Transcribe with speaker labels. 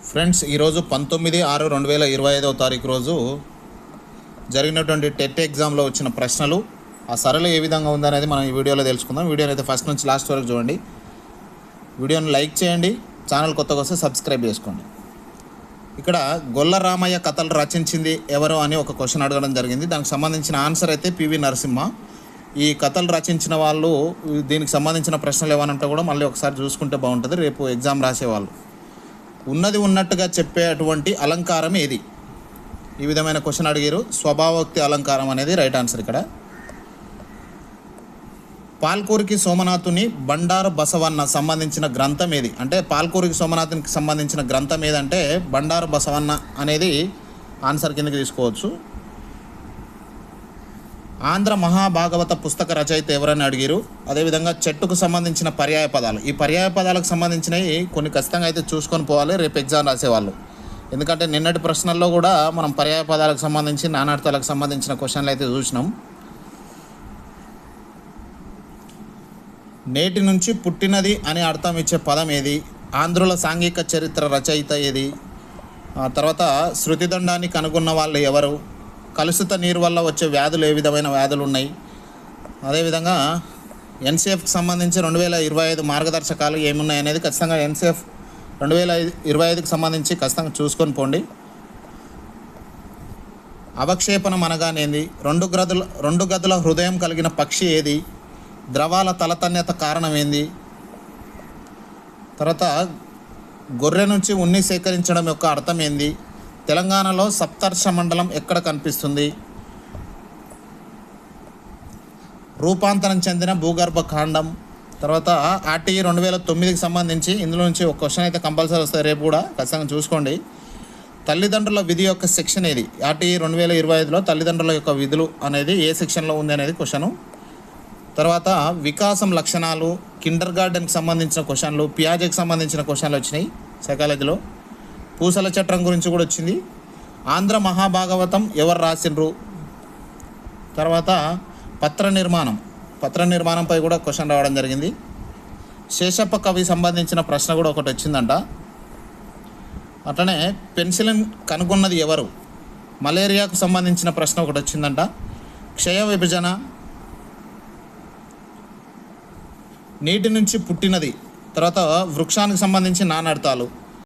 Speaker 1: Friends, ఈరోజు 19/6/2025 రోజు జరిగినటువంటి టెట్ ఎగ్జామ్లో వచ్చిన ప్రశ్నలు, ఆ సరళ ఏ విధంగా ఉందనేది మనం ఈ వీడియోలో తెలుసుకుందాం. వీడియోని అయితే ఫస్ట్ నుంచి లాస్ట్ వరకు చూడండి. వీడియోని లైక్ చేయండి, ఛానల్ కొత్తగా వస్తే సబ్స్క్రైబ్ చేసుకోండి. ఇక్కడ గొల్ల రామయ్య కథలు రచించింది ఎవరు అని ఒక క్వశ్చన్ అడగడం జరిగింది. దానికి సంబంధించిన ఆన్సర్ అయితే పివి నరసింహ. ఈ కథలు రచించిన వాళ్ళు, దీనికి సంబంధించిన ప్రశ్నలు ఏమనంటే కూడా మళ్ళీ ఒకసారి చూసుకుంటే బాగుంటుంది రేపు ఎగ్జామ్ రాసేవాళ్ళు. ఉన్నది ఉన్నట్టుగా చెప్పేటువంటి అలంకారం ఏది? ఈ విధమైన క్వశ్చన్ అడిగారు. స్వభావోక్తి అలంకారం అనేది రైట్ ఆన్సర్. ఇక్కడ పాల్కూరికి సోమనాథుని బండారు బసవన్న సంబంధించిన గ్రంథం ఏది? అంటే పాల్కూరికి సోమనాథునికి సంబంధించిన గ్రంథం ఏదంటే బండారు బసవన్న అనేది ఆన్సర్ కిందకి తీసుకోవచ్చు. ఆంధ్ర మహాభాగవత పుస్తక రచయిత ఎవరని అడిగారు. అదేవిధంగా చెట్టుకు సంబంధించిన పర్యాయ పదాలు, ఈ పర్యాయ పదాలకు సంబంధించినవి కొన్ని ఖచ్చితంగా అయితే చూసుకొని పోవాలి రేపు ఎగ్జామ్ రాసేవాళ్ళు. ఎందుకంటే నిన్నటి ప్రశ్నల్లో కూడా మనం పర్యాయ పదాలకు సంబంధించి నానార్థాలకు సంబంధించిన క్వశ్చన్లు అయితే చూసినాం. నేటి నుంచి పుట్టినది అని అర్థం ఇచ్చే పదం ఏది? ఆంధ్రుల సాంఘిక చరిత్ర రచయిత ఏది? తర్వాత శృతిదండాన్ని కనుగొన్న వాళ్ళు ఎవరు? కలుషిత నీరు వల్ల వచ్చే వ్యాధులు ఏ విధమైన వ్యాధులు ఉన్నాయి? అదేవిధంగా ఎన్సీఎఫ్కి సంబంధించి 2025 మార్గదర్శకాలు ఏమున్నాయి అనేది ఖచ్చితంగా ఎన్సీఎఫ్ 2025కి సంబంధించి ఖచ్చితంగా చూసుకొని పోండి. అవక్షేపణం అనగానేది? రెండు గదుల హృదయం కలిగిన పక్షి ఏది? ద్రవాల తలతన్యత కారణం ఏంది? తర్వాత గొర్రె నుంచి ఉన్ని సేకరించడం యొక్క అర్థం ఏంది? తెలంగాణలో సప్తర్ష మండలం ఎక్కడ కనిపిస్తుంది? రూపాంతరం చెందిన భూగర్భ కాండం. తర్వాత ఆర్టీఈ 2009కి సంబంధించి ఇందులో నుంచి ఒక క్వశ్చన్ అయితే కంపల్సరీ వస్తుంది రేపు కూడా ఖచ్చితంగా చూసుకోండి. తల్లిదండ్రుల విధి యొక్క సెక్షన్ ఏది? ఆర్టీఈ 2025లో తల్లిదండ్రుల యొక్క విధులు అనేది ఏ సెక్షన్లో ఉంది అనేది క్వశ్చను. తర్వాత వికాసం లక్షణాలు, కిండర్ గార్డెన్కి సంబంధించిన క్వశ్చన్లు, పియాజెకి సంబంధించిన క్వశ్చన్లు వచ్చినాయి సైకాలజీలో. పూసల చట్టం గురించి కూడా వచ్చింది. ఆంధ్ర మహాభాగవతం ఎవరు రాసిండ్రు? తర్వాత పత్ర నిర్మాణంపై కూడా క్వశ్చన్ రావడం జరిగింది. శేషప్ప కవి సంబంధించిన ప్రశ్న కూడా ఒకటి వచ్చిందంట. అట్లనే పెన్సిలిన్ కనుగొన్నది ఎవరు? మలేరియాకు సంబంధించిన ప్రశ్న ఒకటి వచ్చిందంట. క్షయ విభజన, నీటి నుంచి పుట్టినది, తర్వాత వృక్షానికి సంబంధించి నానార్థాలు,